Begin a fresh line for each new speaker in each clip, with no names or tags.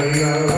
Jaya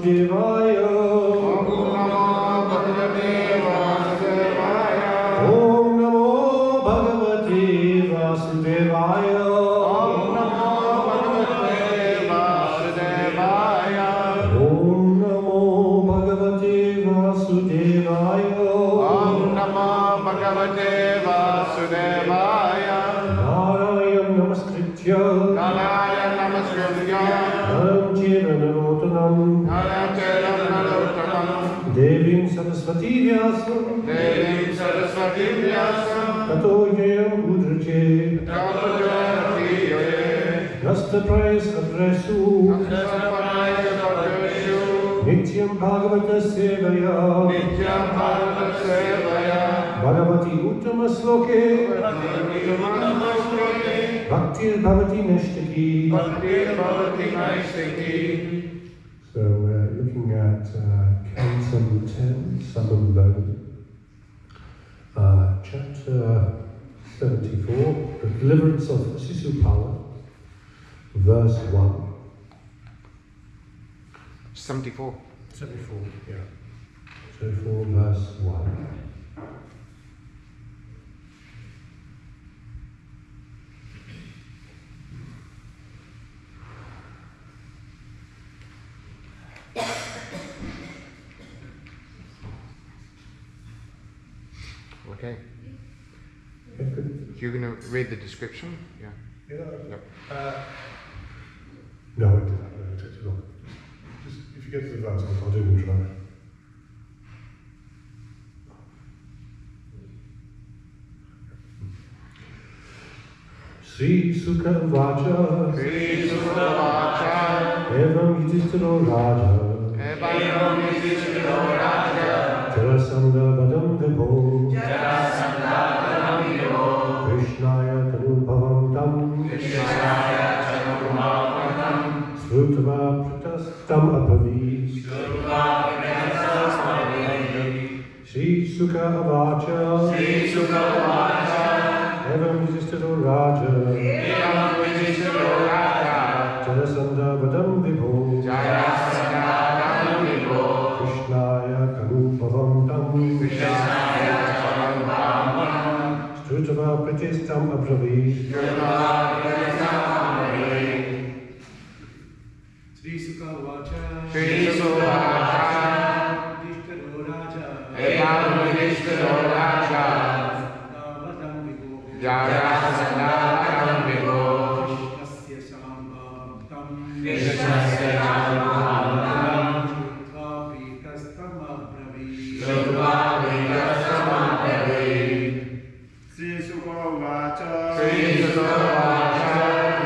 Vasudevaya.
Om Namo Bhagavate Vasudevaya.
Om Namo Bhagavate Vasudevaya.
Om Namo Bhagavate Vasudevaya.
Om Namo Bhagavate Vasudevaya.
Om Namo Bhagavate Vasudevaya.
Narayana Namaskritya.
Narayana Namaskritya.
Naram Chaiva Narotanam.
Naram Chaiva Narotanam.
Devim Saraswati Vyasam.
Devim Saraswati Vyasam.
Tato Yayam Udrache.
Tato Jayam
Nasta Prayas Adresu. Nityam Bhagavata Sevaya.
Nityam Bhagavata Sevaya.
Bhagavati Uttama Sloke. Bhaktir Bhavati Nashtaki.
Bhaktir Bhavati Nashtaki.
So we're looking at Canto 10, Samambhava, chapter 74, the deliverance of Sisupala, verse 1.
74.
74, yeah. 74, verse 1.
Okay.
Okay, good.
You're going to read the description? Yeah.
Yeah.
Yep.
No, I did that. No, it takes too long. Just if you get to the verse, I'll do the introduction. Sri Sukha Vacha.
Sri Sukha Vacha.
Evam Yudhishthiro Raja.
Evam Yudhishthiro Raja.
Jarasandha Vadam Vibho.
Jarasandha Vadam Vibho.
Krishnaya Tanubhavam Tam.
Krishnaya Tanubhavam Tam.
Srutava Pratastam Apavi.
Srutava Pratastam Apavi.
Sri Sukha Vacha.
Sri Sukha Vacha.
Evam Yudhishthiro Raja.
Evam Yudhishthiro Raja.
Jarasandha Vadam Vibho.
Jarasandha Vadam Vibho.
Krishnaya Tanubhavam Tam.
Krishnaya Tanubhavam Tam.
Srutava Pratastam Apavi.
Srutava Pratastam Apavi.
Sri Sukha Vacha.
Sri Sukha Vacha.
Yudhishthiro Raja.
Evam Yudhishthiro Raja.
Vadam Vibho.
Jarasandha Vadam Vibho.
Krishnasya Shambhavam Tam.
Krishnasya Shambhavam Tam.
Shrutva Pritastam Abravit.
Shrutva Pritastam Abravit.
Sri Sukha Vacha.
Sri Sukha Vacha.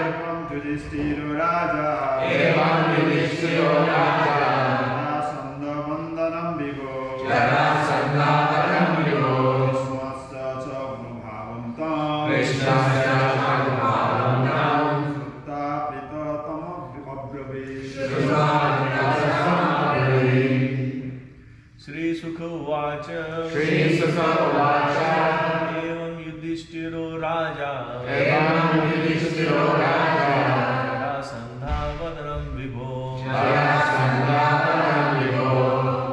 Evam Yudhishthiro Raja.
Evam Yudhishthiro Raja.
Jarasandha Vandanam Vibho.
Jarasandha Vadam Vibho.
Krishnasya Shambhavam Tam.
Krishnasya Shambhavam Tam.
Sutta Pritatam Abravit.
Shrutva Pritastam Abravit.
Sri Sukha Vacha.
Sri Sukha Vacha.
Evam Yudhishthiro Raja.
Evam Yudhishthiro Raja.
Jarasandha Vadam Vibho.
Jarasandha Vadam Vibho.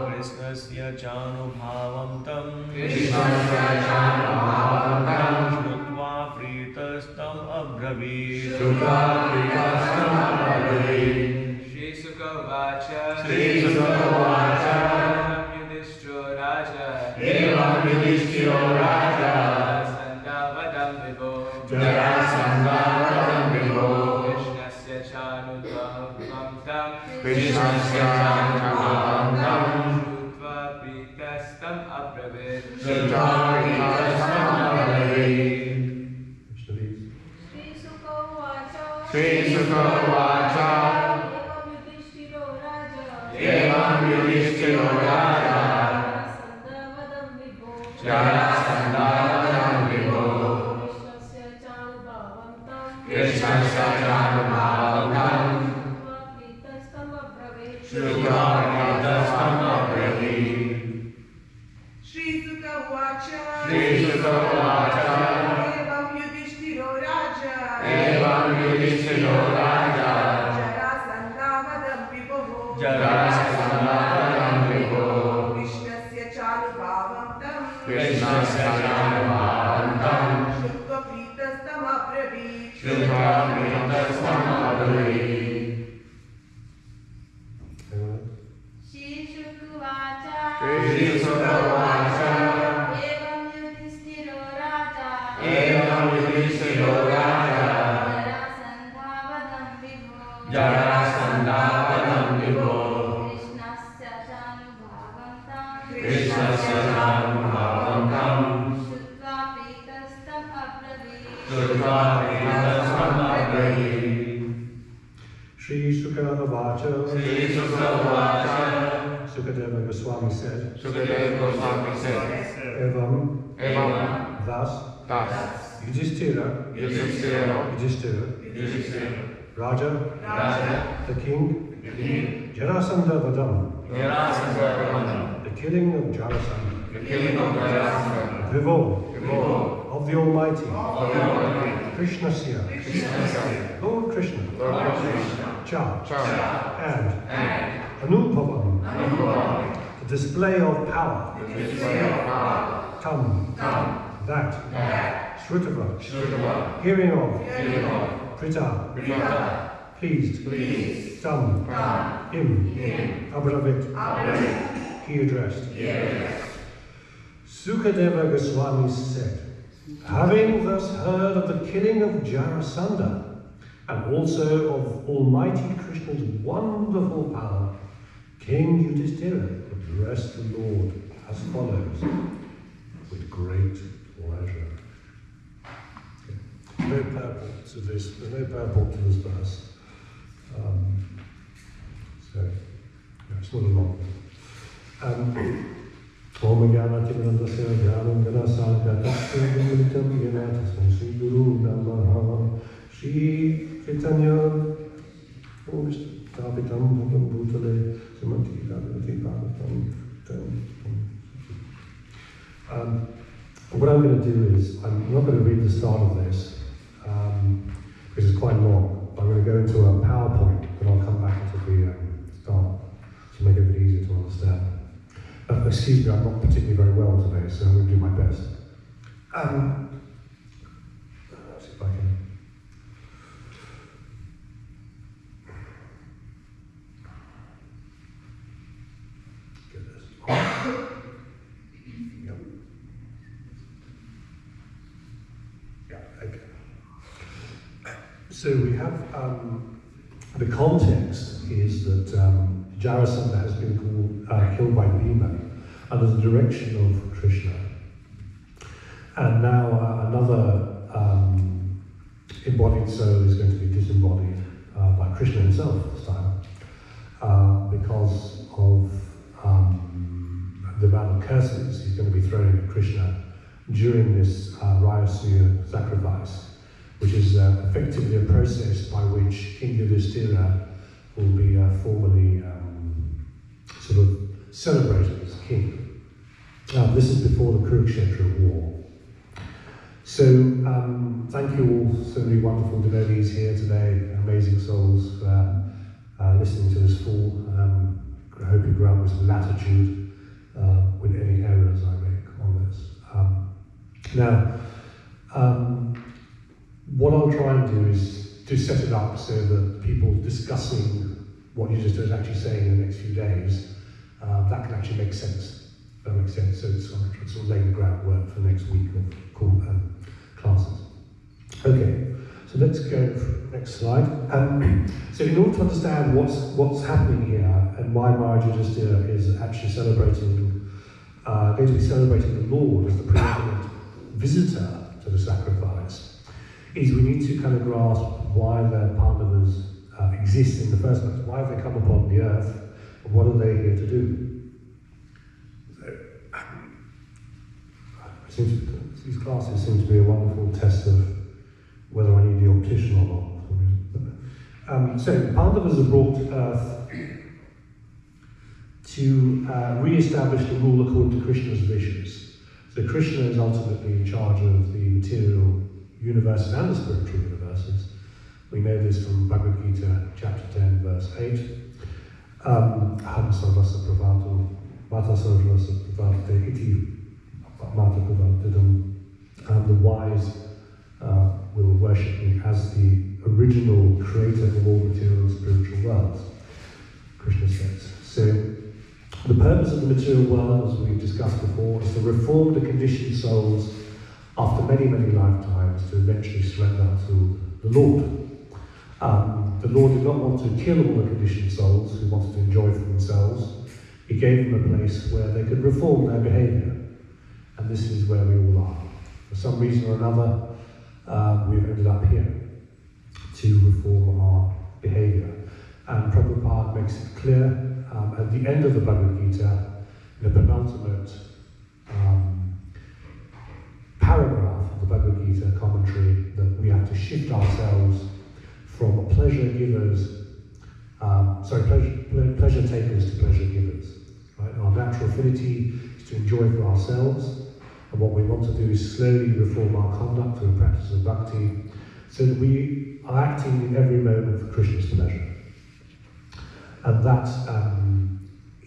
Krishnasya Chanubhavam Tam.
Krishnasya Chanubhavam Tam.
Shrutva Pritastam Abravit.
Shrutva Pritastam Abravit.
Sri Sukha Vacha.
Sri Sukha Vacha.
Yudhishthiro Raja.
Evam Yudhishthiro Raja.
Jarasandha Vadam Vibho.
Jarasandha Vadam Vibho.
Krishnasya Chanubhavam Tam.
Krishnasya Chanubhavam Tam.
Shrutva Pritastam Abravit.
Shrutva Pritastam Abravit.
Sri Sukha Vacha.
Sri Sukha Vacha.
Evam Yudhishthiro Raja.
Evam Yudhishthiro Raja.
Jarasandha Vadam Vibho.
Jarasandha Vadam Vibho.
Krishnasya Chanubhavam Tam.
Krishnasya Chanubhavam Tam.
Shrutva Pritastam Abravit.
Shrutva Pritastam Abravit.
Sri Sukha Vacha.
Sri Sukha Vacha.
Evam Yudhishthiro Raja.
Evam Yudhishthiro Raja.
Jarasandha Vadam Vibho.
Jarasandha
Krishnasya Janubhavantam
Shukva-Pritastam-Abravit.
Shukva-Pritastam Abravit.
Shri Shukuvacha
Shri Sukavacha
Evam Yudhishthiro Raja
Evam Yudhishthiro Raja
Jarasandhavadam Vibho
Jarasandhavadam Vibho
Krishnasya Janubhavantam
Krishnasya Janubhavantam
Shukva-Pritastam Abravit
Shukva-Pritastam Abravit.
Shri Sukavacha,
Shri Sukavacha
Sukadeva Goswami said,
Sukadeva Goswami said,
Evam,
Evam
thus,
thus
Yudhishthira,
Yudhishthira
Raja,
Raja
the king, Jarasandhavadam,
Jarasandhavadam,
the killing of Jarasandha,
the killing of Jarasandha,
Vivo,
Vivo
of the Almighty,
of the Almighty,
Krishnasya,
Krishnasya,
Lord Krishna,
Lord Krishna,
Cha,
Cha,
and
and
Anubhavam,
Anubhavam,
the display of power,
the display of power,
Tam, that, Shrutava,
Shrutava,
hearing of,
Prita,
Prita, pleased, Tam, him, Abravit, he addressed. Sukadeva Goswami said, having thus heard of the killing of Jarasandha, and also of Almighty Krishna's wonderful power, King Yudhishthira addressed the Lord as follows, with great pleasure. No purport to this, there's no purport to this verse. So, it's not a long one. Om Jnana Timirandasya Jnanam Ganasaya Tattva Vimritam Yena Tasmai Shri Guru Namaha Shri Chaitanya Om Stapitam Bhagam Bhutale Srimati Bhagavati Bhagavatam. What I'm going to do is, I'm not going to read the start of this, because it's quite long. I'm going to go into a PowerPoint, but I'll come back to the start to make it a bit easier to understand. Excuse me, I'm not particularly very well today, so I'm going to do my best. Let's see if I can. Get this. Yep. Yeah, okay. So we have the context is that Jarasandha has been killed by Bhima under the direction of Krishna. And now another embodied soul is going to be disembodied by Krishna himself this time because of the amount of curses he's going to be throwing at Krishna during this Rayasuya sacrifice, which is effectively a process by which King Yudhishthira will be formally sort of celebrated as king. This is before the Kurukshetra war. So thank you all, so many wonderful devotees here today, amazing souls, listening to this full. I hope you grant me some latitude with any errors I make on this. What I'll try and do is to set it up so that people discussing what you just is actually saying in the next few days, that can actually make sense. That makes sense. So it's sort of laying the groundwork for the next week of classes. Okay, so let's go next slide. So in order to understand what's happening here and why Maharaja Yudhishthira is actually going to be celebrating the Lord as the preeminent visitor to the sacrifice, is we need to kind of grasp why the Pandavas exist in the first place. Why have they come upon the earth, and what are they here to do? So, these classes seem to be a wonderful test of whether I need the optician or not. So the Pandavas are brought to earth to re-establish the rule according to Krishna's wishes. So Krishna is ultimately in charge of the material universes and the spiritual universes. We know this from Bhagavad Gita, chapter 10, verse 8. Aham sarvasa pravato, vata sarvasa pravate iti the wise will worship me as the original creator of all material and spiritual worlds, Krishna says. So the purpose of the material world, as we've discussed before, is to reform the conditioned souls after many, many lifetimes to eventually surrender to the Lord. The Lord did not want to kill all the conditioned souls who wanted to enjoy for themselves. He gave them a place where they could reform their behaviour. And this is where we all are. For some reason or another, we've ended up here to reform our behaviour. And Prabhupada makes it clear at the end of the Bhagavad Gita, in the penultimate paragraph of the Bhagavad Gita commentary, that we have to shift ourselves from pleasure givers, pleasure takers to pleasure givers. Right? Our natural affinity is to enjoy for ourselves, and what we want to do is slowly reform our conduct through a practice of bhakti, so that we are acting in every moment for Krishna's pleasure. And that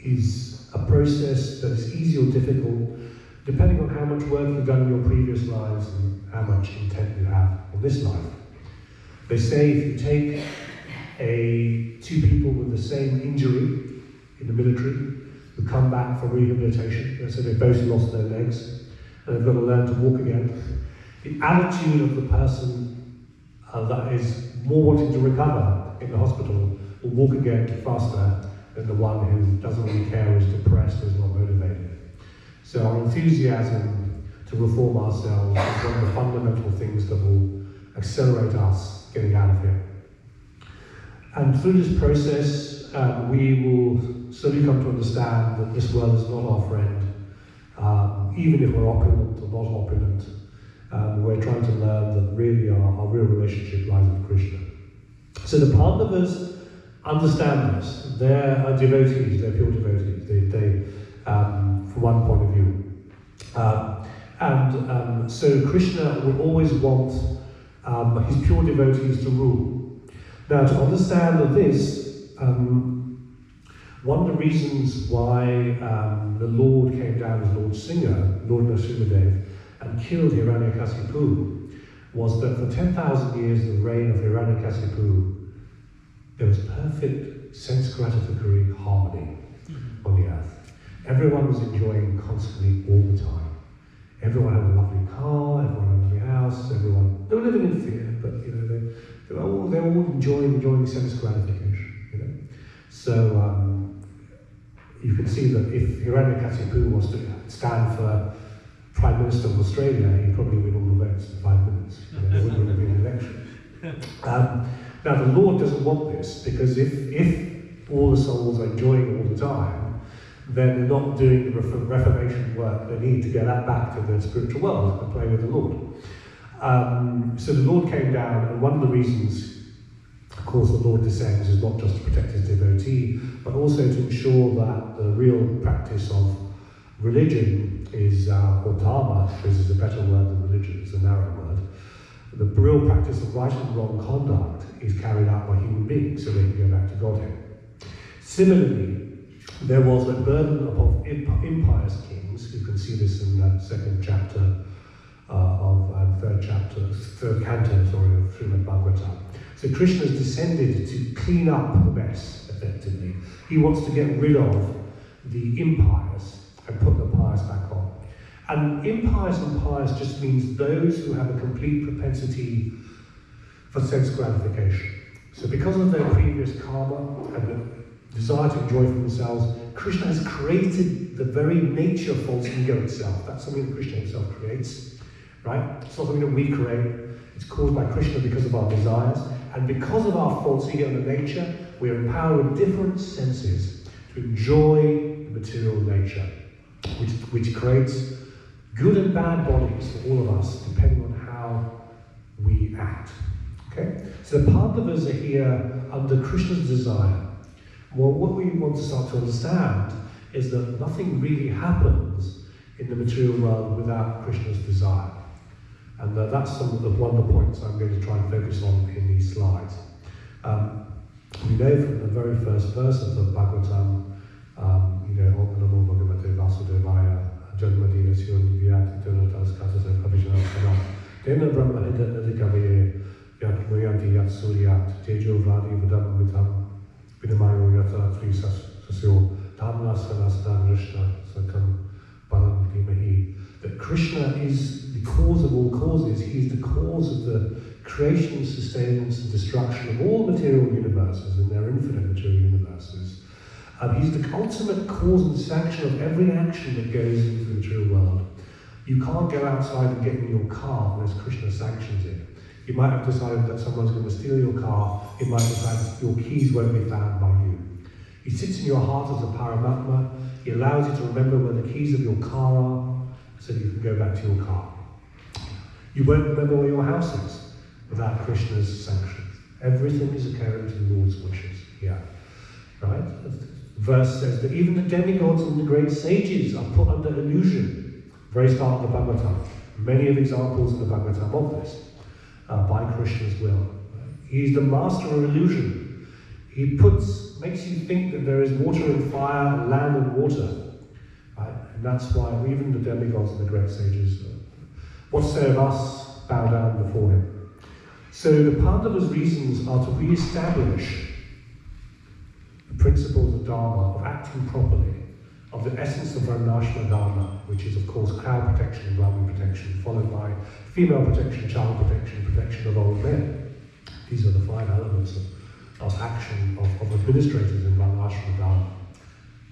is a process that is easy or difficult, depending on how much work you've done in your previous lives and how much intent you have on this life. They say if you take two people with the same injury in the military who come back from rehabilitation, let's say they both lost their legs and they've got to learn to walk again, the attitude of the person that is more wanting to recover in the hospital will walk again faster than the one who doesn't really care, is depressed, is not motivated. So our enthusiasm to reform ourselves is one of the fundamental things that will accelerate us getting out of here. And through this process, we will slowly come to understand that this world is not our friend, even if we're opulent or not opulent. We're trying to learn that really our real relationship lies with Krishna. So the Pandavas understand this. They're devotees, they're pure devotees. They from one point of view. So Krishna would always want his pure devotees to rule. Now, to understand this, one of the reasons why the Lord came down as Lord Singer, Lord Nrsimhadev, and killed Hiranyakasipu was that for 10,000 years of the reign of Hiranyakasipu, there was perfect sense gratificatory harmony on the earth. Everyone was enjoying constantly all the time. Everyone had a lovely car, everyone had a lovely house, they were living in fear, but they were all enjoying sense gratification. So you can see that if Hiranyakasipu was to stand for Prime Minister of Australia, he'd probably win all the votes in 5 minutes. There wouldn't really be an election. Now the Lord doesn't want this, because if all the souls are enjoying all the time, then they're not doing the reformation work they need to get that back to the spiritual world and play with the Lord. So the Lord came down, and one of the reasons, of course, the Lord descends is not just to protect his devotee, but also to ensure that the real practice of religion is, or dharma, this is a better word than religion, it's a narrow word. The real practice of right and wrong conduct is carried out by human beings so they can go back to Godhead. Similarly, there was a burden upon impious kings. You can see this in that second chapter third canto of Srimad Bhagavatam. So Krishna has descended to clean up the mess, effectively. He wants to get rid of the impious and put the pious back on. And impious and pious just means those who have a complete propensity for sense gratification. So because of their previous karma and the desire to enjoy for themselves, Krishna has created the very nature of false ego itself. That's something that Krishna himself creates, right? It's not something that we create. It's caused by Krishna because of our desires. And because of our false ego and the nature, we are empowered with different senses to enjoy the material nature, which creates good and bad bodies for all of us, depending on how we act. Okay? So the Pandavas are here under Krishna's desire. Well, what we want to start to understand is that nothing really happens in the material world without Krishna's desire. And that's one of the points I'm going to try and focus on in these slides. We know from the very first verse of the Bhagavatam, Om Namo Bhagavate Vasudevaya, Janmadina Syurvya Tena Brahma Hidakavaye Yat Moyanti Yat Suryat Tejo Vadi Vadam Vitam Vinamayo Yata Tri Sasyo Dhamma Sanasana Rishna Sakam Balam Dimahi. That Krishna is the cause of all causes. He is the cause of the creation, sustenance, and destruction of all material universes and their infinite material universes. He's the ultimate cause and sanction of every action that goes into the material world. You can't go outside and get in your car unless Krishna sanctions it. You might have decided that someone's going to steal your car. You might decide that your keys won't be found by you. He sits in your heart as a Paramatma. He allows you to remember where the keys of your car are so that you can go back to your car. You won't remember where your house is without Krishna's sanction. Everything is occurring to the Lord's wishes. Yeah. Right? The verse says that even the demigods and the great sages are put under illusion. Very start of the Bhagavatam. Many of examples in the Bhagavatam of this by Krishna's will. He's the master of illusion. He makes you think that there is water and fire, land and water. Right? And that's why even the demigods and the great sages, what say of us, bow down before him. So the Pandava's reasons are to re-establish the principles of Dharma, of acting properly, of the essence of Varnashma Dharma, which is of course crowd protection and Brahmin protection, followed by female protection, child protection, protection of old men. These are the 5 elements of action of administrators in Varnashma Dharma.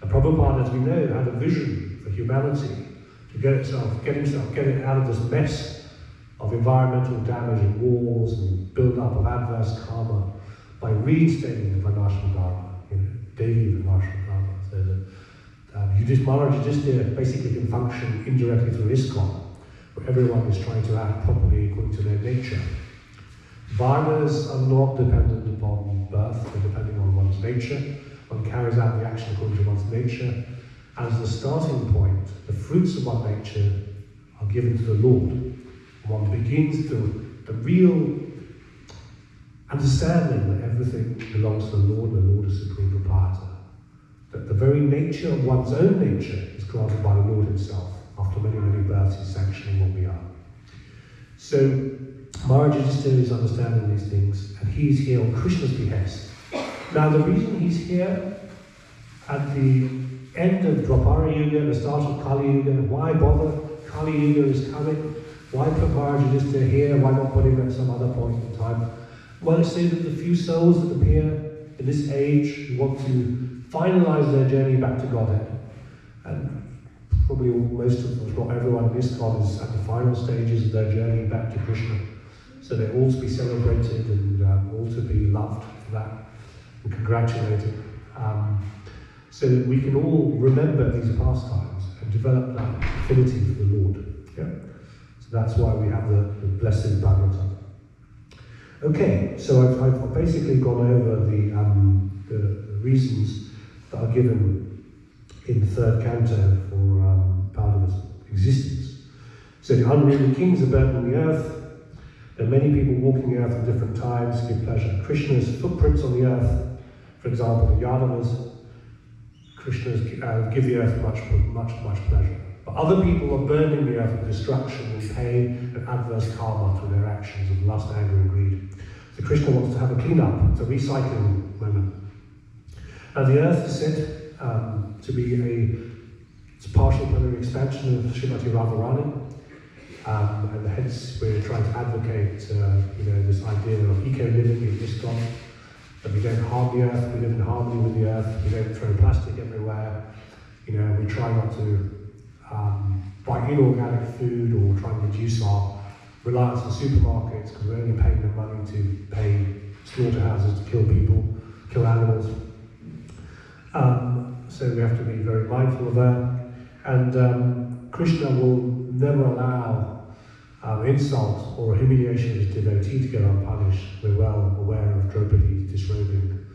And Prabhupada, as we know, had a vision for humanity to get it out of this mess of environmental damage and wars and build-up of adverse karma by reinstating the Varnashma Dharma, Devi Varnashma Dharma, so that Maharaj Yudhishthira basically can function indirectly through ISKCON, where everyone is trying to act properly according to their nature. Varnas are not dependent upon birth, they're depending on one's nature. One carries out the action according to one's nature. As the starting point, the fruits of one nature are given to the Lord. One begins the real understanding that everything belongs to the Lord is supreme proprietor. That the very nature of one's own nature is granted by the Lord himself. After many, many births, he's sanctioning what we are. So, Maharaj Yudhishthira is understanding these things, and he's here on Krishna's behest. Now, the reason he's here at the end of Dwapara Yuga, the start of Kali Yuga, why bother? Kali Yuga is coming. Why put Maharaj Yudhishthira here? Why not put him at some other point in time? Well, it's so that the few souls that appear in this age who want to finalize their journey back to Godhead, and probably most of them, if not everyone in this God is at the final stages of their journey back to Krishna. So they're all to be celebrated and all to be loved for that and congratulated. So that we can all remember these pastimes and develop that affinity for the Lord. Yeah? So that's why we have the blessed Bhagavatam. Okay, so I've basically gone over the reasons that are given in the 3rd canto for Pandava's existence. So the unruly kings are burnt on the earth. There are many people walking the earth at different times to give pleasure. Krishna's footprints on the earth, for example, the Yadavas, Krishna's give the earth much pleasure. But other people are burning the earth with destruction and pain and adverse karma through their actions of lust, anger and greed. So Krishna wants to have a clean-up, it's a recycling moment. Now the earth is said to be it's a partial plenary expansion of Srimati Radharani. And hence we're trying to advocate this idea of eco-living in ISKCON, that we don't harm the earth, we live in harmony with the earth, we don't throw plastic everywhere, we try not to buy inorganic food or try and reduce our reliance on supermarkets because we're only paying them money to pay slaughterhouses to kill people, kill animals. So we have to be very mindful of that. And Krishna will never allow insult or humiliation of his devotee to go unpunished. We're well aware of Draupadi's disrobing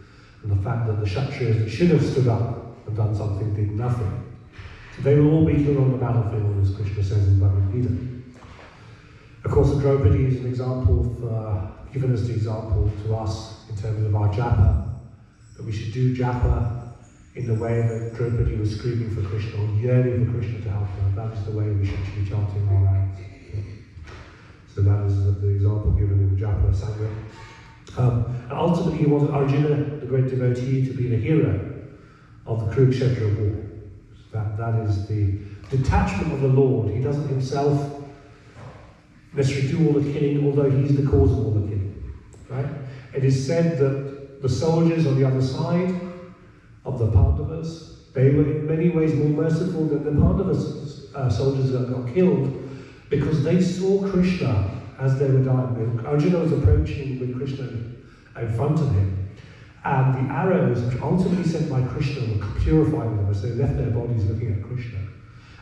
and the fact that the Kshatriyas that should have stood up and done something did nothing. So they will all be killed on the battlefield, as Krishna says in Bhagavad Gita. Of course, the Draupadi is an example of, given us the example to us in terms of our japa, that we should do japa in the way that Draupadi was screaming for Krishna or yearning for Krishna to help her. That is the way we should be chanting our rounds. So that is the example given in the Japa Sangha. And ultimately he wanted Arjuna, the great devotee, to be the hero of the Kurukshetra war. So that is the detachment of the Lord. He doesn't himself necessarily do all the killing, although he's the cause of all the killing. Right? It is said that the soldiers on the other side of the Pandavas, they were in many ways more merciful than the Pandavas soldiers that got killed, because they saw Krishna as they were dying. Arjuna was approaching with Krishna in front of him, and the arrows, which ultimately sent by Krishna, were purifying them as they left their bodies looking at Krishna.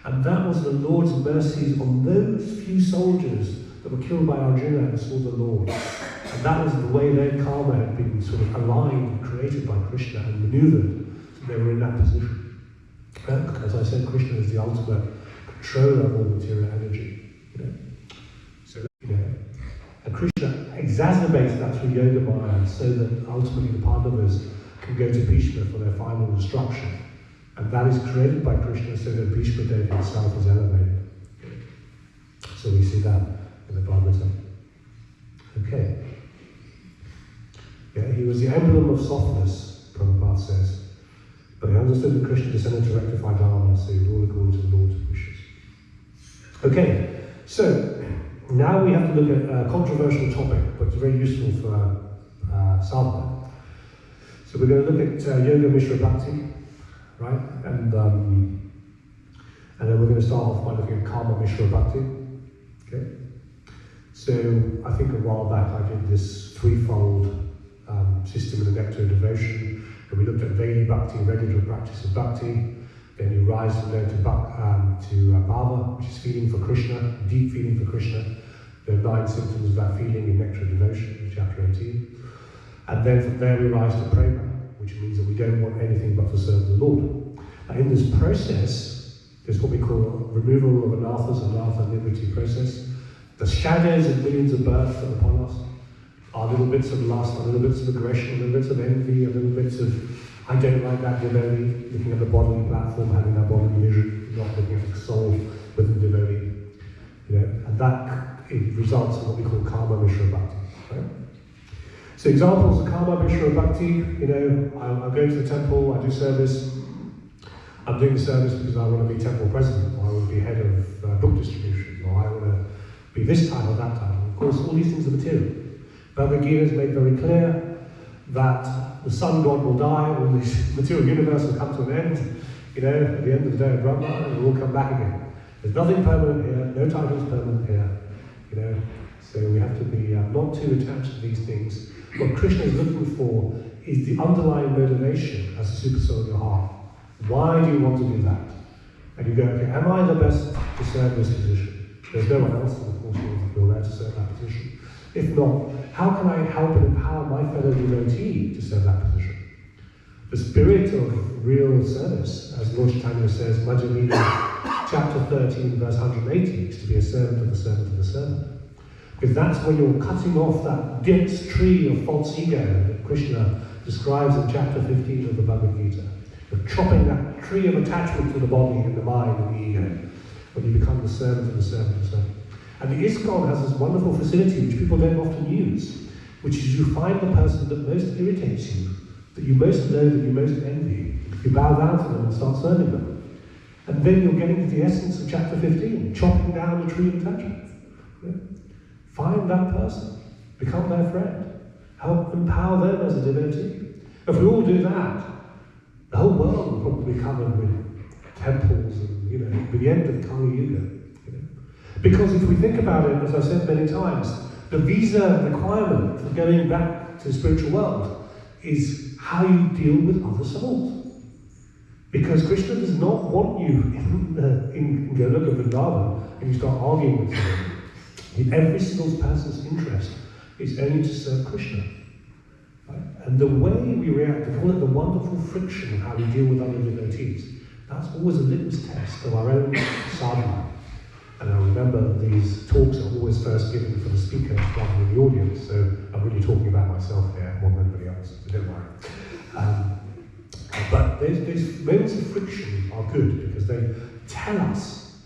And that was the Lord's mercies on those few soldiers that were killed by Arjuna and saw the Lord. And that was the way their karma had been sort of aligned and created by Krishna and maneuvered, so they were in that position. As I said, Krishna is the ultimate controller of all material energy. So, and Krishna exacerbates that through Yoga Maya, so that ultimately the Pandavas can go to Bhishma for their final destruction. And that is created by Krishna, so that Bhishma Dev himself is elevated. So we see that in the Bhagavatam. Okay. Yeah, he was the emblem of softness, Prabhupada says. But he understood that Krishna descended to rectify Dharma, so he ruled according to the Lord's wishes. Okay, so now we have to look at a controversial topic, but it's very useful for sadhana. So we're going to look at Yoga Mishra Bhakti, right? And then we're going to start off by looking at Karma Mishra Bhakti. Okay. So I think a while back I did this threefold system in the Nectar of Devotion, and we looked at Vedi Bhakti, regular practice of Bhakti. Then you rise from there to Bhava, which is feeling for Krishna, deep feeling for Krishna. There are 9 symptoms of that feeling in Nectar of Devotion, chapter 18. And then from there we rise to Prema, which means that we don't want anything but to serve the Lord. Now in this process, there's what we call removal of anarthas, anartha liberty process. The shadows of millions of births that are upon us are little bits of lust, are little bits of aggression, little bits of envy, little bits of I don't like that devotee, looking at the bodily platform, having that bodily vision, not looking at the soul within the devotee. And that it results in what we call Karma Mishra Bhakti. Right? So examples of Karma Mishra Bhakti, I go to the temple, I do service. I'm doing the service because I want to be temple president, or I want to be head of book distribution, or I want to be this title or that title. Of course, all these things are material. Bhagavad Gita has made very clear that the sun god will die, all this material universe will come to an end, at the end of the day of Brahma, and it will all come back again. There's nothing permanent here, no titles permanent here, so we have to be not too attached to these things. What Krishna is looking for is the underlying motivation as a supersoul in your heart. Why do you want to do that? And you go, okay, am I the best to serve this position? There's no one else, of course, you're there to serve that position. If not, how can I help and empower my fellow devotee to serve that position? The spirit of real service, as Lord Chaitanya says, Majjhima chapter 13, verse 180, is to be a servant of the servant of the servant. Because that's when you're cutting off that dense tree of false ego that Krishna describes in chapter 15 of the Bhagavad Gita. You're chopping that tree of attachment to the body and the mind and the ego, when you become the servant of the servant of the servant. And the ISKCON has this wonderful facility which people don't often use, which is you find the person that most irritates you, that you most know, that you most envy. You bow down to them and start serving them. And then you're getting to the essence of chapter 15, chopping down the tree of attachment. Yeah? Find that person, become their friend, help empower them as a devotee. If we all do that, the whole world will probably be covered with temples and, the end of Kali Yuga. Because if we think about it, as I've said many times, the visa requirement for going back to the spiritual world is how you deal with other souls. Because Krishna does not want you in Goloka Vrindavan and you start arguing with someone. In every single person's interest is only to serve Krishna. Right? And the way we react, we call it the wonderful friction of how we deal with other devotees. That's always a litmus test of our own sadhana. And I remember these talks are always first given for the speaker rather than the audience, so I'm really talking about myself here more than anybody else, so don't worry. But those moments of friction are good because they tell us,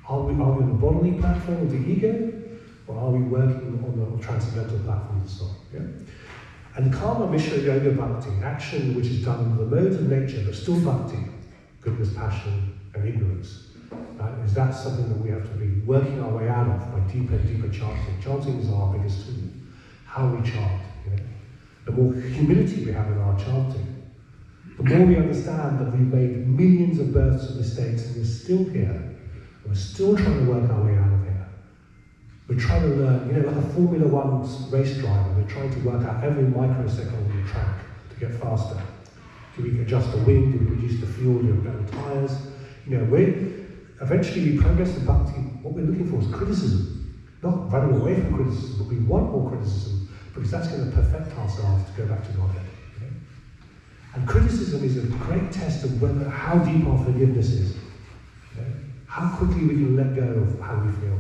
are we on the bodily platform of the ego, Or are we working on the transcendental platform and so on? Yeah? And Karma, Mishra, Yoga, Bhakti, action which is done in the modes of nature, but still Bhakti, goodness, passion, and ignorance. Is that something that we have to be working our way out of by deeper and deeper chanting? Chanting is our biggest tool. How we chant. You know? The more humility we have in our chanting, the more we understand that we've made millions of births and mistakes and we're still here, and we're still trying to work our way out of here. We're trying to learn, you know, like a Formula One race driver, we're trying to work out every microsecond on the track to get faster. Do we adjust the wind? Do we reduce the fuel? Do we have better tyres? You know, eventually we progress in Bhakti. What we're looking for is criticism. Not running away from criticism, but we want more criticism because that's going to perfect ourselves to go back to Godhead. You know? And criticism is a great test of whether how deep our forgiveness is. You know? How quickly we can let go of how we feel.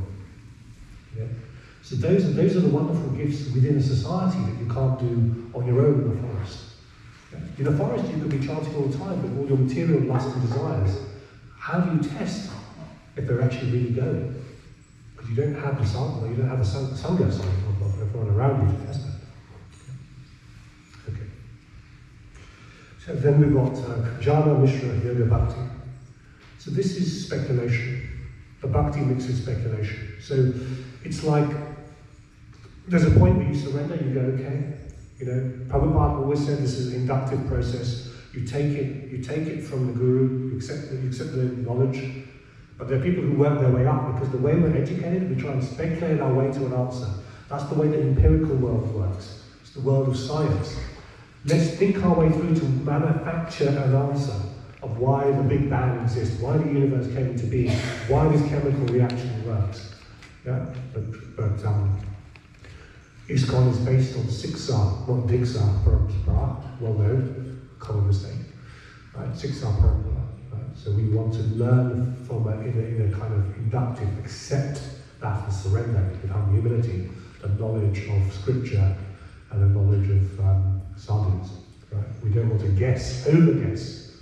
Yeah. So those are the wonderful gifts within a society that you can't do on your own in the forest. Yeah. In the forest you could be chanting all the time with all your material lusts and desires. How do you test if they're actually really going? Because you don't have the sample, you don't have the sangha of everyone around you to test that. Okay. So then we've got Jnana, Mishra, Yoga, Bhakti. So this is speculation. The Bhakti mixes speculation. So it's like, there's a point where you surrender, you go, okay, you know, Prabhupada always said this is an inductive process. You take it from the Guru, you accept the knowledge. But there are people who work their way up because the way we're educated, we try and speculate our way to an answer. That's the way the empirical world works. It's the world of science. Let's think our way through to manufacture an answer of why the Big Bang exists, why the universe came into being, why this chemical reaction works. Yeah? But ISKCON is based on Siksar, not Diksar Parampara, well known, common mistake. Right? Siksar Parampara. Right? So we want to learn from in a kind of inductive, accept that and surrender with humility, the knowledge of scripture and the knowledge of sadhus. Right? We don't want to guess, over-guess.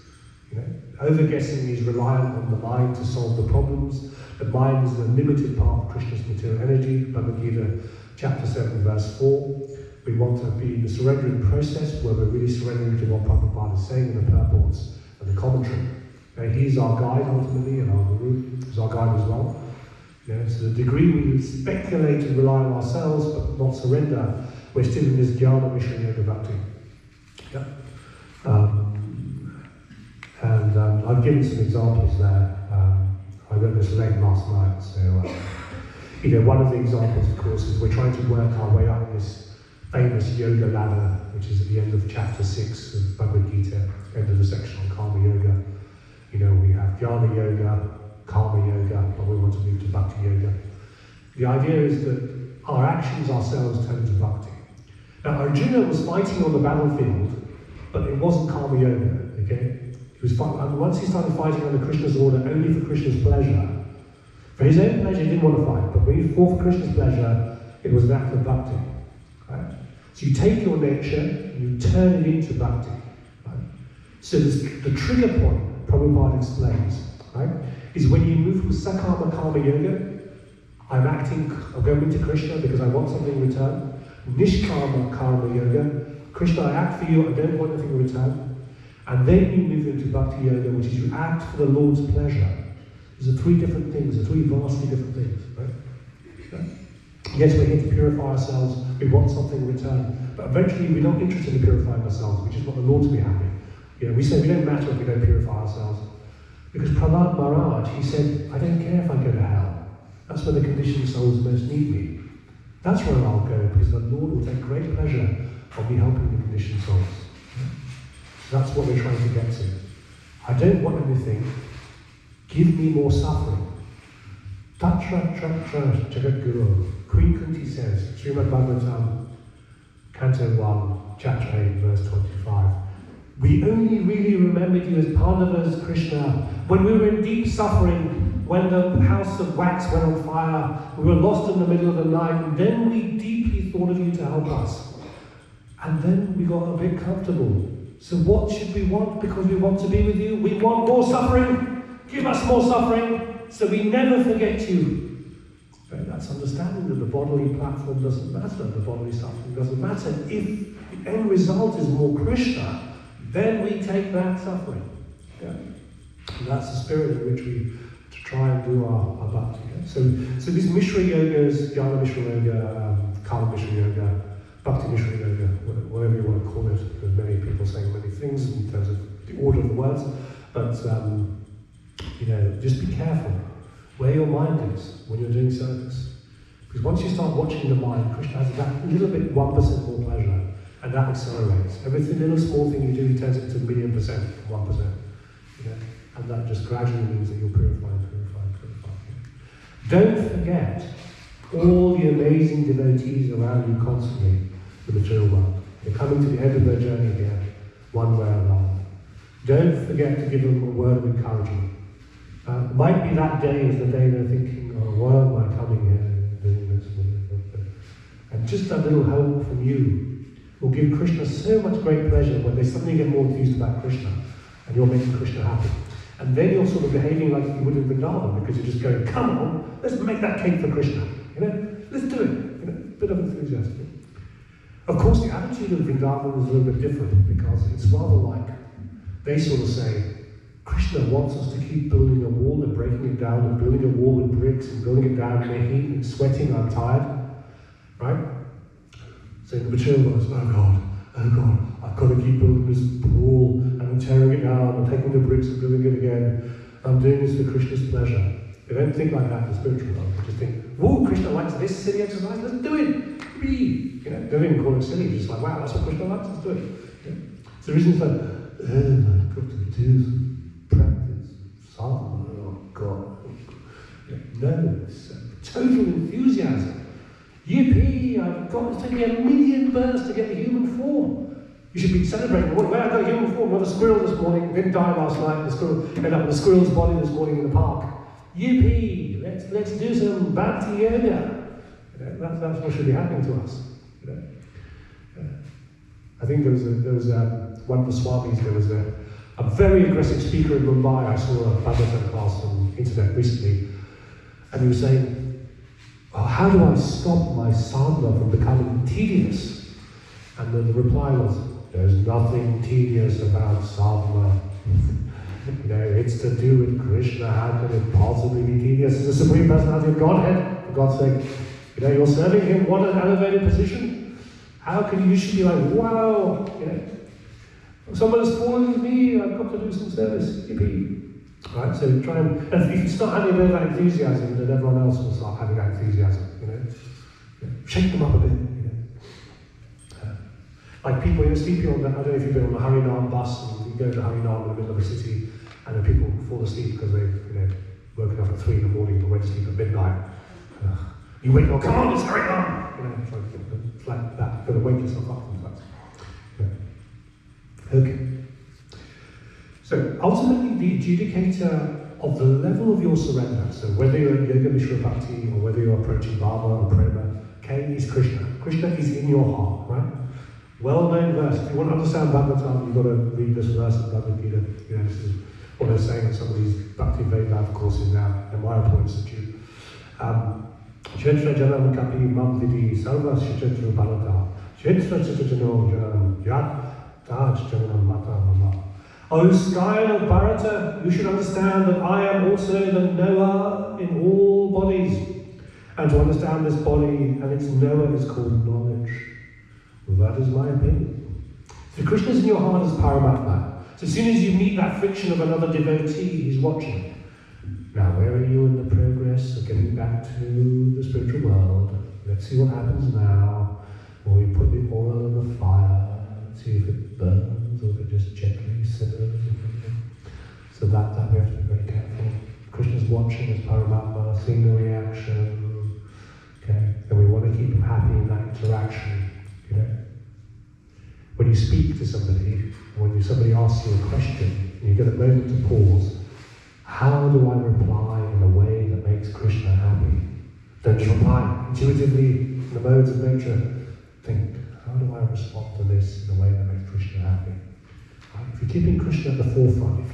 You know? Over-guessing is reliant on the mind to solve the problems. The mind is the limited part of Krishna's material energy. Bhagavad Gita, chapter 7, verse 4. We want to be in the surrendering process where we're really surrendering to what Prabhupada is saying in the purports and the commentary. He's our guide ultimately, and our Guru is our guide as well. You know, so the degree we speculate and rely on ourselves but not surrender, we're still in this Jnana, Mishra, Yoga, Bhakti. Yeah. I've given some examples there. I wrote this late last night, so you know, one of the examples, of course, is we're trying to work our way up this famous yoga ladder, which is at the end of chapter 6 of Bhagavad Gita, end of the section on Karma Yoga. You know, we have Jnana Yoga, Karma Yoga, but we want to move to Bhakti Yoga. The idea is that our actions ourselves turn into Bhakti. Now, Arjuna was fighting on the battlefield, but it wasn't Karma Yoga, okay? He was once he started fighting under Krishna's order, only for Krishna's pleasure. For his own pleasure, he didn't want to fight, but when he fought for Krishna's pleasure, it was an act of bhakti. Right? So you take your nature and you turn it into bhakti. Right? So the trigger point, Prabhupada explains, right, is when you move from Sakarma Karma Yoga, I'm going into Krishna because I want something in return. Nishkarma Karma Yoga, Krishna, I act for you, I don't want anything in return. And then you move into Bhakti Yoga, which is you act for the Lord's pleasure. These are three different things, they're three vastly different things. Right? Yes, we're here to purify ourselves, we want something in return, but eventually we're not interested in purifying ourselves, we just want the Lord to be happy. You know, we say we don't matter if we don't purify ourselves. Because Prahlad Maharaj, he said, I don't care if I go to hell. That's where the conditioned souls most need me. That's where I'll go, because the Lord will take great pleasure of me helping the conditioned souls. That's what we're trying to get to. I don't want anything. Give me more suffering. Tatra Tratra Jagat Guru. Queen Kunti says, Srimad Bhagavatam, Canto 1, Chapter 8, verse 25. We only really remembered you as Pandavas, Krishna, when we were in deep suffering, when the house of wax went on fire, we were lost in the middle of the night, and then we deeply thought of you to help us. And then we got a bit comfortable. So what should we want because we want to be with you? We want more suffering. Give us more suffering so we never forget you. Right? That's understanding that the bodily platform doesn't matter, the bodily suffering doesn't matter. If the end result is more Krishna, then we take that suffering. Yeah? And that's the spirit in which we try and do our bhakti. Yeah? So these Mishra yogas, Jnana Mishra yoga, Kala Mishra yoga, Bhakti Mishra yoga, whatever you want to call it. There's many people saying many things in terms of the order of the words, but just be careful where your mind is when you're doing service. Because once you start watching the mind, Krishna has that little bit, 1% more pleasure, and that accelerates. Every little small thing you do, he turns it to 1,000,000%, 1%. And that just gradually means that you're purifying. Don't forget all the amazing devotees around you constantly, the material world. They're coming to the end of their journey here, one way or another. Don't forget to give them a word of encouragement. It might be that day is the day they're thinking, oh, why am I coming here and doing this? And just that little help from you will give Krishna so much great pleasure when they suddenly get more enthused about Krishna, and you're making Krishna happy. And then you're sort of behaving like you would in Vrindavan, because you're just going, come on, let's make that cake for Krishna. Let's do it. Bit of enthusiasm. Of course, the attitude of Vrindavan is a little bit different, because it's rather like they sort of say, Krishna wants us to keep building a wall and breaking it down, and building a wall with bricks and building it down in the heat and sweating, I'm tired. Right? So the material world is, oh God, I've got to keep building this wall, and I'm tearing it down, I'm taking the bricks and building it again. I'm doing this for Krishna's pleasure. They don't think like that in the spiritual world. They just think, whoa, Krishna likes this silly exercise, let's do it. They don't even call it silly, it's just like, wow, that's what Krishna likes, let's do it. So the reason it's like, I've got to do practice, sadhana, oh God. No, it's total enthusiasm. Yippee, it's taken me 1,000,000 births to get the human form. You should be celebrating. When I got a human form, not a squirrel this morning, didn't die last night, the squirrel ended up with a squirrel's body this morning in the park. Yippee, let's do some bhakti yoga. That's what should be happening to us. I think there was one of the Swamis, there was a very aggressive speaker in Mumbai. I saw a Bhagavatam class on the internet recently, and he was saying, how do I stop my sadhana from becoming tedious? And the reply was, there's nothing tedious about sadhana. It's to do with Krishna. How can it possibly be tedious? It's the Supreme Personality of Godhead, for God's sake. You're serving Him, what an elevated position. How can you should be like, wow, someone has fallen with me, I've got to do some service, yippee. Right, so try and if you start having a bit of that enthusiasm, then everyone else will start having that enthusiasm, Shake them up a bit, Like people, see people on I don't know if you've been on the Harinam bus, and you go to Harinam in the middle of a city, and then people fall asleep because they've, woken up at 3 in the morning and went to sleep at midnight. You wake up, come on, it's Harinam! It's like that, you've got to wake yourself up sometimes. Okay. So ultimately, the adjudicator of the level of your surrender, so whether you're in Yoga Mishra Bhakti or whether you're approaching Baba or Prema, okay, is Krishna. Krishna is in your heart, right? Well-known verse. If you want to understand Bhagavatam, you've got to read this verse of Bhagavad Gita. This is what they're saying in some of these Bhakti Vedanta courses now, and my appointments of you. Chetra janam kapi mam vidi sarva chetra bharata. Chetra jano janam yat taj janam mata mama. O scion of Bharata, you should understand that I am also the knower in all bodies. And to understand this body and its knower is called knowledge. Well, that is my opinion. So Krishna is in your heart as Paramatma. So as soon as you meet that friction of another devotee, he's watching. Now, where are you in the progress of getting back to the spiritual world? Let's see what happens now. Or we put the oil in the fire, see if it burns, or if it just gently simmers. So that we have to be very careful. Krishna's watching as Paramatma, seeing the reaction. Okay? And we want to keep him happy in that interaction. When you speak to somebody, when somebody asks you a question, and you get a moment to pause, how do I reply in a way that makes Krishna happy? Don't just reply intuitively in the modes of nature. Think, how do I respond to this in a way that makes Krishna happy? Right? If you're keeping Krishna at the forefront, if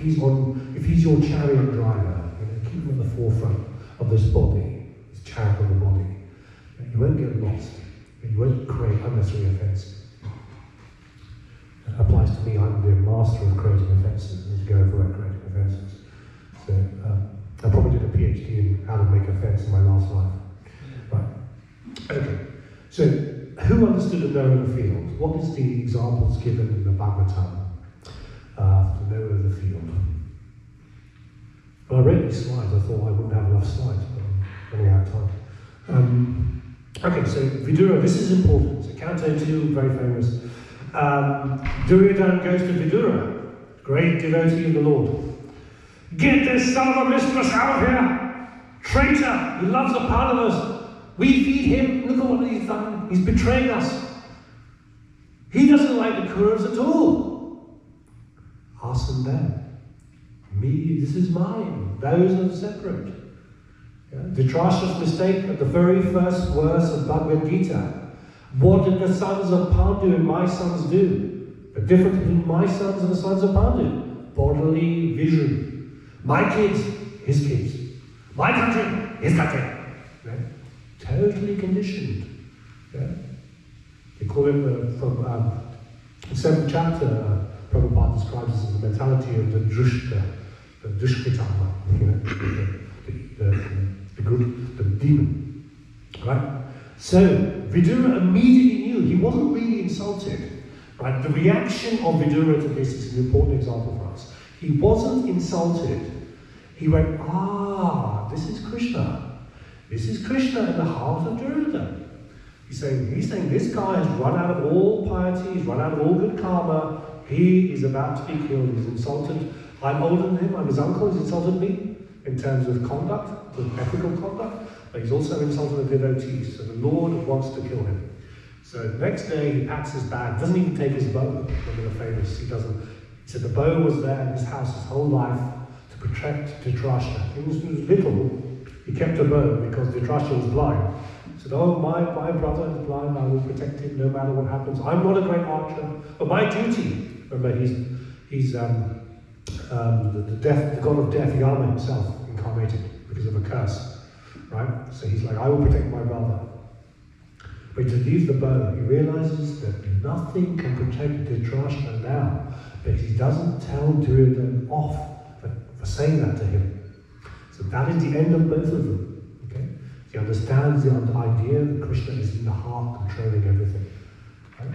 he's your chariot driver, keep him at the forefront of this body, this chariot of the body. unnecessary offence. It applies to me. I'm the master of creating offences and to go everywhere creating offences. So I probably did a PhD in how to make offence in my last life. Right. Okay. So who understood the know of the field? What is the examples given in the Bhagavatam for the know of the field? Well, I read these slides. I thought I wouldn't have enough slides, but I'm running out of time. Okay, so Vidura, this is important. So Canto 2, very famous. Duryodhana goes to Vidura, great devotee of the Lord. Get this son of a mistress out of here! Traitor! He loves the Pandavas! We feed him, look at what he's done. He's betraying us. He doesn't like the Kauravas at all. Us and them. Me, this is mine. Those are separate. Yeah? Dhritarashtra's mistake at the very first verse of Bhagavad Gita. What did the sons of Pandu and my sons do? The difference between my sons and the sons of Pandu. Bodily vision. My kids, his kids. My country, his country. Yeah? Totally conditioned. Yeah? They call it from the 7th chapter, Prabhupada describes this as the mentality of the Drushta, the Dushkritama, you know, the demon. Right? So Vidura immediately knew he wasn't really insulted. Right? The reaction of Vidura to this is an important example for us. He wasn't insulted. He went, this is Krishna. This is Krishna in the heart of Duryodhana. He's saying this guy has run out of all piety, he's run out of all good karma, he is about to be killed, he's insulted. I'm older than him, I'm his uncle, he's insulted me in terms of conduct, of ethical conduct, but he's also insulted the devotees, so the Lord wants to kill him. So the next day he packs his bag, doesn't even take his bow, one of the famous, he said the bow was there in his house his whole life to protect Dhritarashtra. He was little, he kept a bow because Dhritarashtra was blind. He said, my brother is blind, I will protect him no matter what happens. I'm not a great archer, but my duty, remember he's the god of death, Yama himself, incarnated because of a curse, right? So he's like, I will protect my brother. But to leave the bow, he realizes that nothing can protect Dhritarashtra now, but he doesn't tell Duryodhana off for saying that to him. So that is the end of both of them. Okay? He understands the idea that Krishna is in the heart controlling everything. Right?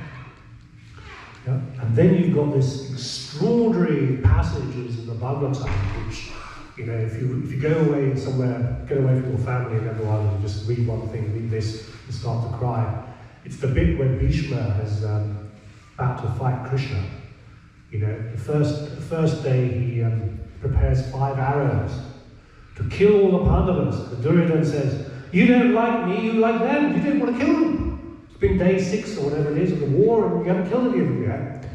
Yeah? And then you've got this extraordinary passages in the Bhagavatam, which, you know, if you go away somewhere, go away from your family and everyone, and just read one thing, read this, and start to cry. It's the bit where Bhishma is about to fight Krishna. You know, the first day he prepares 5 arrows to kill all the Pandavas. The Duryodhana says, you don't like me, you like them, you don't want to kill them. It's been day 6 or whatever it is of the war and you haven't killed any of them yet.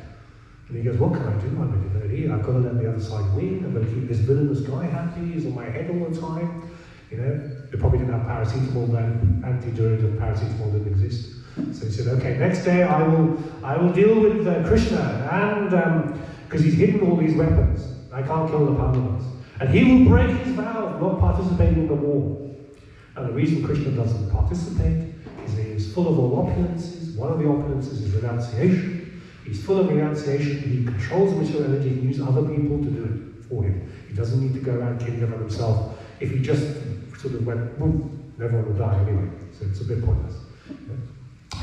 And he goes, what can I do? I'm a devotee, I've got to let the other side win, I've got to keep this villainous guy happy, he's on my head all the time. You know, they probably didn't have paracetamol then, anti-Duryodhana paracetamol didn't exist. So he said, okay, next day I will deal with Krishna, and because he's hidden all these weapons, I can't kill the Pandavas. And he will break his vow of not participating in the war. And the reason Krishna doesn't participate is that he is full of all opulences. One of the opulences is renunciation. He's full of renunciation. He controls material energy. He can use other people to do it for him. He doesn't need to go around killing everyone himself. If he just sort of went, boom, everyone will die anyway. So it's a bit pointless.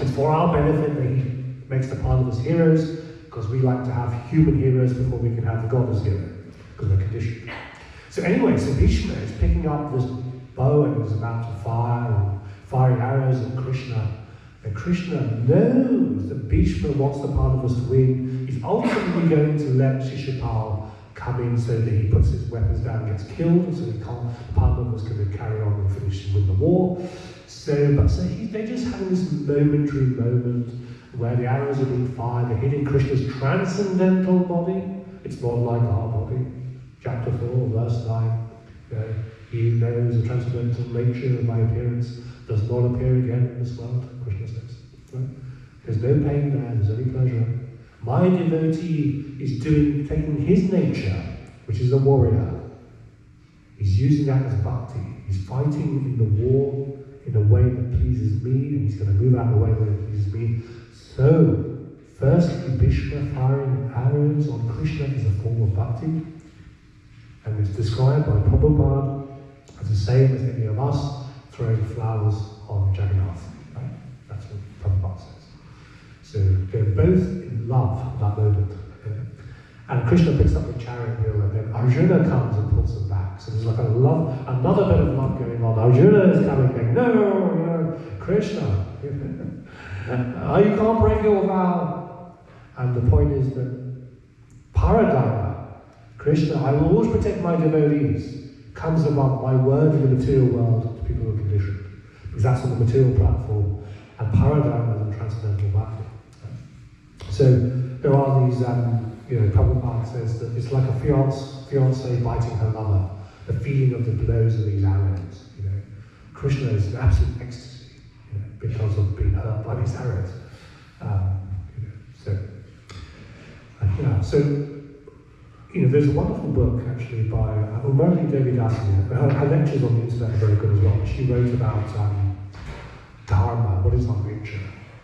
It's for our benefit that he makes the Pandavas heroes, because we like to have human heroes before we can have the god as hero, because we're conditioned. So anyway, so Bhishma is picking up this bow and is about to fire, and firing arrows at Krishna. And Krishna knows that Bhishma wants the Pandavas to win. He's ultimately going to let Shishupal come in so that he puts his weapons down and gets killed, so the Pandavas can carry on and finish and win the war. They just have this momentary moment where the arrows are being fired, they're hitting Krishna's transcendental body. It's not like our body. Chapter 4, verse 9. He knows the transcendental nature of my appearance does not appear again in this world, Krishna says. Right? There's no pain there, there's only pleasure. My devotee is taking his nature, which is a warrior. He's using that as bhakti. He's fighting in the war in a way that pleases me, and he's going to move out of the way where it pleases me, So, firstly, Bhishma firing arrows on Krishna is a form of bhakti, and it's described by Prabhupada as the same as any of us throwing flowers on Jagannath. Right? That's what Prabhupada says. So they're both in love at that moment. And Krishna picks up the chariot wheel, and then Arjuna comes and pulls them back. So there's like another bit of love going on. Arjuna is coming, going, no, Krishna, you can't break your vow. And the point is that Paradharma, Krishna, I will always protect my devotees, comes above my word in the material world to people who are conditioned. Because that's on the material platform, and Paradharma is the transcendental bhakti. So there are these, Prabhupada says that it's like a fiancée biting her lover, the feeling of the blows of these arrows. Krishna is in absolute ecstasy, because of being hurt by these arrows. There's a wonderful book actually by Umurli Devi Dasya. Her lectures on the internet are very good as well. She wrote about dharma, what is our nature?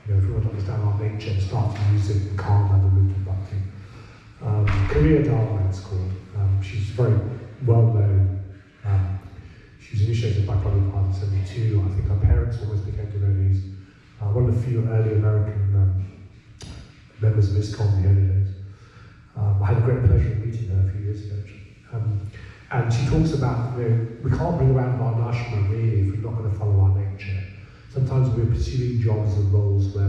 If we want to understand our nature, start to use it in karma and the root of bhakti. Korea Dharma, it's called. She's very well known. She was initiated by Prabhupada in 1972. I think her parents almost became devotees. One of the few early American members of ISKCON in the early days. I had a great pleasure of meeting her a few years ago. And she talks about, we can't bring around Varnashma really if we're not going to follow our nature. Sometimes we're pursuing jobs and roles where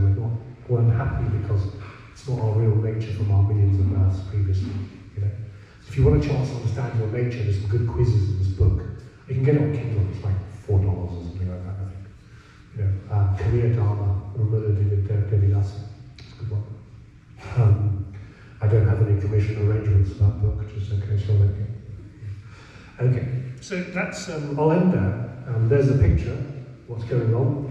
we're unhappy because it's not our real nature from our millions of births previously. So if you want a chance to understand your nature, there's some good quizzes in this book. You can get it on Kindle, it's like $4 or something like that, I think. Korea Dharma, Umurli Devi Dasya. It's a good one. I don't have any commission arrangements for that book, just in case you're looking. Okay, so that's, I'll end there. There's a picture, what's going on.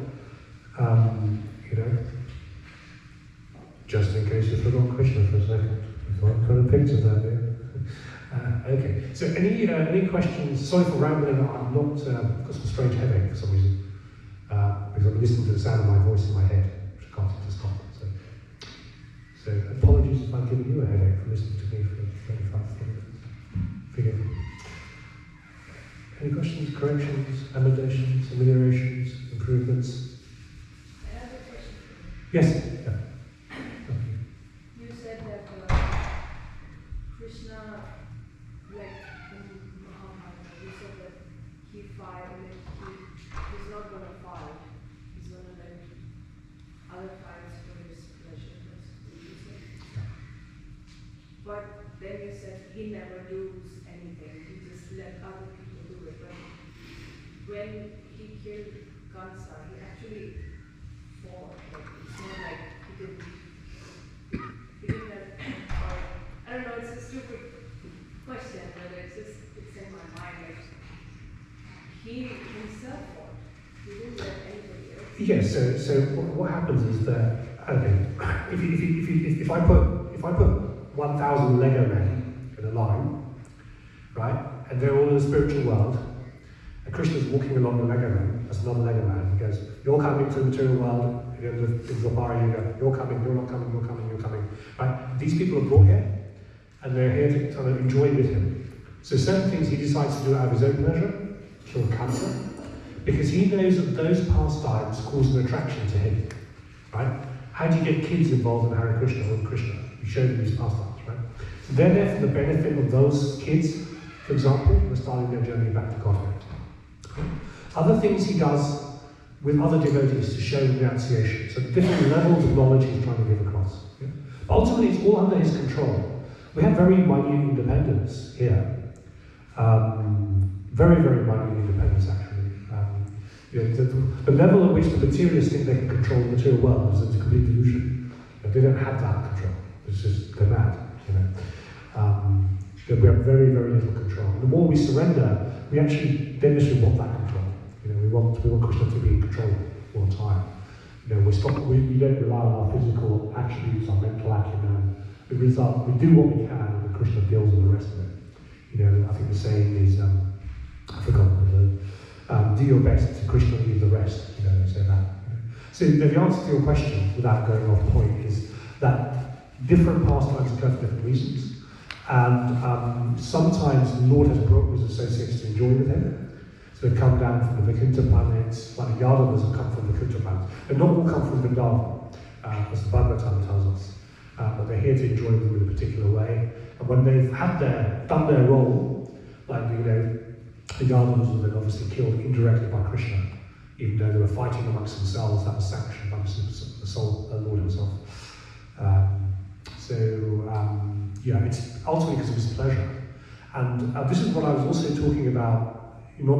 Just in case you forgot Krishna for a second. What kind of pictures are there? Okay, so any questions? Sorry for rambling, I'm not, I've got some strange headache for some reason. Because I'm listening to the sound of my voice in my head, which I can't seem to stop. So apologies if I've given you a headache for listening to me for 35 minutes. Forgive me. Any questions, corrections, amendations, ameliorations, improvements?
I have a question.
Yes. Yeah.
You said that Krishna, like in Mahabharata, you said that he fired, he's not going to fight. He's going to let other fights for his pleasure. But then you said he never does anything, he just let other people do it. But when he killed Kansa, he actually fought. Like, it's not like he didn't have, I don't know, it's a stupid question, but it's in my mind. Like, he himself fought. He didn't let anybody else.
Yes, so what happens is that, okay, if I put 1,000 Lego men in a line, right? And they're all in the spiritual world, and Krishna's walking along the Lego man, that's another Lego man. He goes, you're coming to the material world, in Dwapara you go, you're coming, you're not coming, you're coming, you're coming. Right? These people are brought here, and they're here to kind of enjoy with him. So certain things he decides to do out of his own pleasure, kill cancer, because he knows that those pastimes cause an attraction to him. Right? How do you get kids involved in Hare Krishna or in Krishna? You show them these pastimes, right? So they're there for the benefit of those kids, for example, who are starting their journey back to Godhead. Other things he does with other devotees to show renunciation. So different levels of knowledge he's trying to give across. Yeah? But ultimately, it's all under his control. We have very minute independence here. Very, very minute independence, actually. The level at which the materialists think they can control the material world is a complete delusion. They don't have that control. It's just, they're mad. We have very, very little control. The more we surrender, we actually demonstrate want that control. We want Krishna to be in control all the time. We don't rely on our physical attributes, our mental acumen. We do what we can, and Krishna deals with the rest of it. I think the saying is, I've forgotten, do your best, Krishna leave the rest. They say that. So the answer to your question, without going off point, is that different pastimes occur for different reasons. And sometimes the Lord has brought his associates to enjoy with him. So they come down from the Vaikuntha planets, like the Yadavas have come from the Vaikuntha planets. And not all come from Vrindavan, as the Bhagavatam tells us. But they're here to enjoy them in a particular way. And when they've done their role, like, the Yadavas were then obviously killed indirectly by Krishna, even though they were fighting amongst themselves. That was sanctioned by the Lord himself. Yeah, it's ultimately because of his pleasure. And this is what I was also talking about.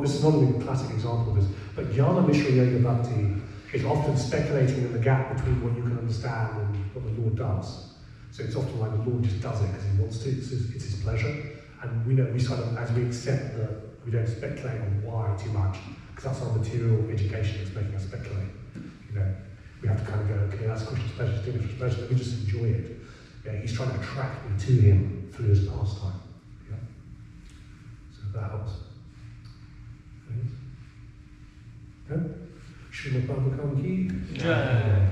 This is not a classic example of this, but Jnana Mishra Yoga Bhakti is often speculating in the gap between what you can understand and what the Lord does. So it's often like the Lord just does it because he wants to, it's his pleasure. And we sort of, as we accept that we don't speculate on why too much, because that's our material education that's making us speculate. We have to kind of go, okay, that's Krishna's pleasure, it's Krishna's pleasure, let me just enjoy it. Yeah, he's trying to attract me to him through his pastime. Yeah. So that helps. Thanks. Yeah? Srila Prabhupada ki?
Jai.